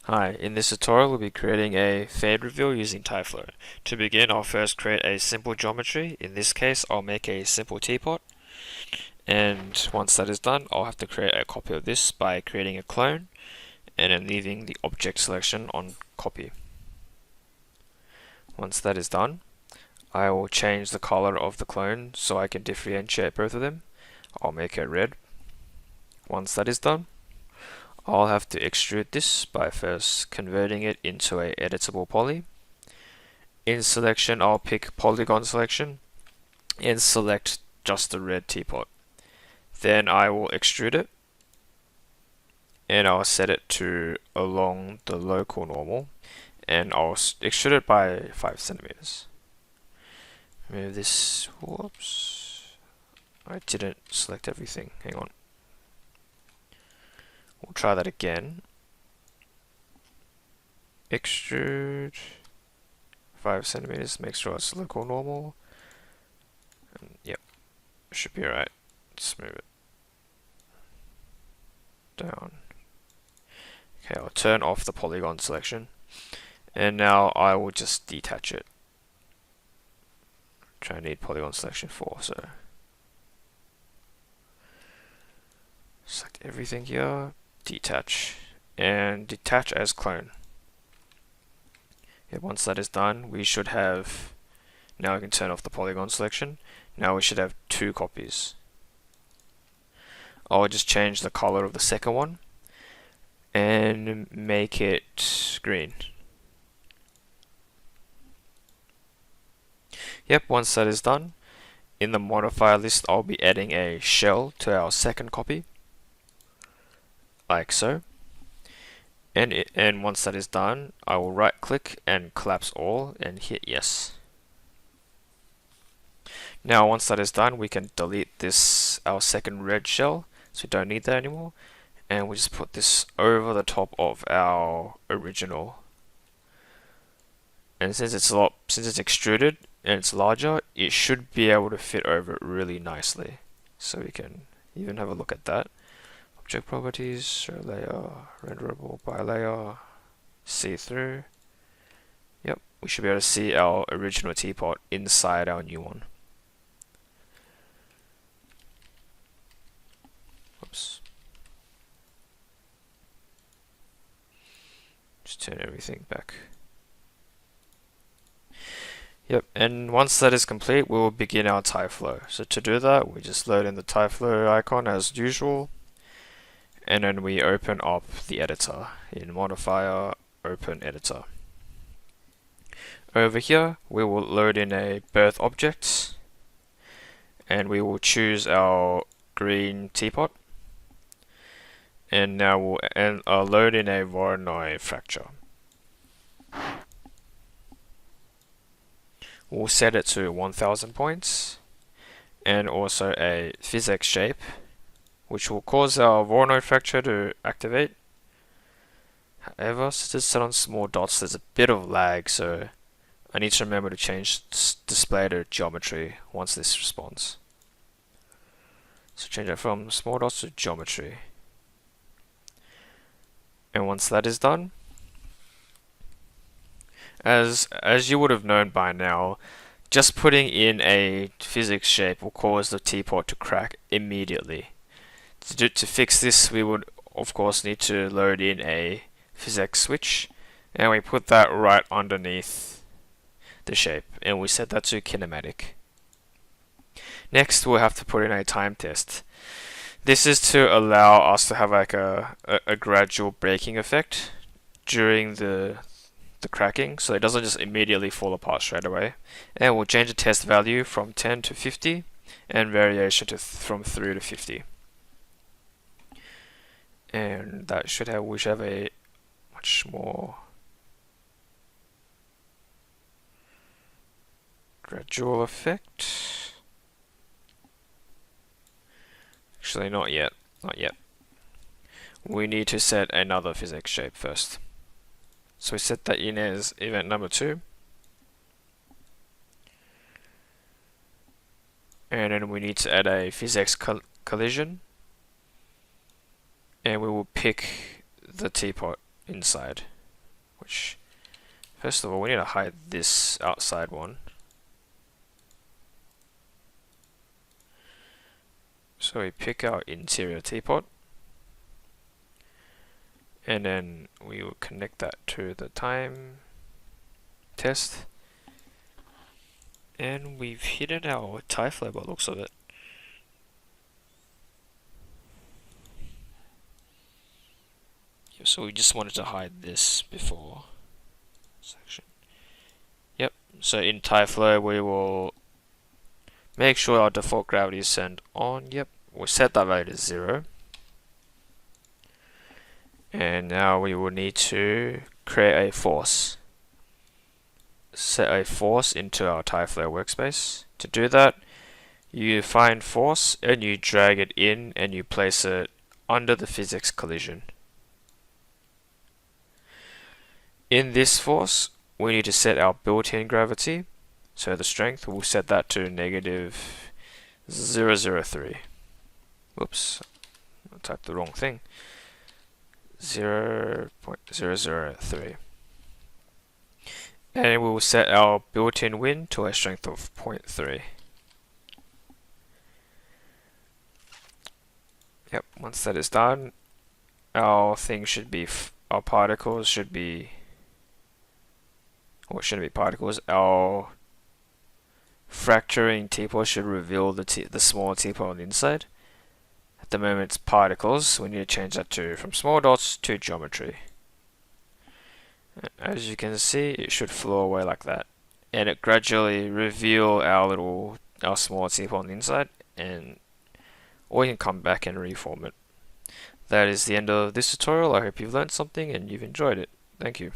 Hi, in this tutorial we'll be creating a fade reveal using Tyflow. To begin, I'll first create a simple geometry. In this case, I'll make a simple teapot. And once that is done, I'll have to create a copy of this by creating a clone and then leaving the object selection on copy. Once that is done, I will change the color of the clone so I can differentiate both of them. I'll make it red. Once that is done, I'll have to extrude this by first converting it into a editable poly. In selection, I'll pick polygon selection and select just the red teapot. Then I will extrude it and I'll set it to along the local normal and I'll extrude it by 5 centimeters. Move this, whoops, I didn't select everything, hang on. We'll try that again. Extrude 5 centimeters, make sure it's local normal. And yep, should be alright. Let's move it down. Okay, I'll turn off the polygon selection. And now I will just detach it. I need polygon selection 4, so select everything here, detach, and detach as clone. Yeah, once that is done, we should have, now I can turn off the polygon selection. Now we should have 2 copies. I'll just change the color of the second one and make it green. Yep, once that is done, in the modifier list I'll be adding a shell to our second copy, like so. And once that is done, I will right click and collapse all and hit yes. Now once that is done, we can delete this, our second red shell, so we don't need that anymore, and we just put this over the top of our original. And since it's extruded and it's larger, it should be able to fit over it really nicely. So we can even have a look at that. Object properties, show layer, renderable by layer, see through. Yep, we should be able to see our original teapot inside our new one. Oops. Just turn everything back. Yep, and once that is complete, we will begin our Tyflow. So to do that, we just load in the Tyflow icon as usual, and then we open up the editor in modifier, open editor. Over here, we will load in a birth object, and we will choose our green teapot, and now we'll load in a Voronoi fracture. We'll set it to 1000 points, and also a physics shape, which will cause our Voronoi fracture to activate. However, since it's set on small dots, there's a bit of lag, so I need to remember to change display to geometry once this responds. So change it from small dots to geometry. And once that is done, as you would have known by now, just putting in a physics shape will cause the teapot to crack immediately. To fix this, we would of course need to load in a physics switch, and we put that right underneath the shape, and we set that to kinematic. Next, we'll have to put in a time test. This is to allow us to have like a gradual breaking effect during the cracking, so it doesn't just immediately fall apart straight away. And we'll change the test value from 10 to 50 and variation from 3 to 50. And that we should have a much more gradual effect. Actually, not yet. We need to set another physics shape first. So we set that in as event number 2. And then we need to add a physics collision. And we will pick the teapot inside. which, first of all, we need to hide this outside one. So we pick our interior teapot, and then we will connect that to the time test, and we've hidden our Tyflow by the looks of it. So we just wanted to hide this before section. Yep, so in Tyflow we will make sure our default gravity is set on. Yep, we'll set that value to 0. And now we will need to create a force. Set a force into our Tyflow workspace. To do that, you find force and you drag it in and you place it under the physics collision. In this force, we need to set our built-in gravity. So the strength, we'll set that to negative 0.003. Whoops, I typed the wrong thing. 0.003. And we will set our built-in wind to a strength of 0.3. Yep, once that is done, our thing should be, our particles should be, or it shouldn't be particles, our fracturing teapot should reveal the small teapot on the inside. At the moment it's particles, we need to change that to from small dots to geometry. As you can see, it should flow away like that, and it gradually reveal our small teapot on the inside, and or you can come back and reform it. That is the end of this tutorial. I hope you've learned something and you've enjoyed it. Thank you.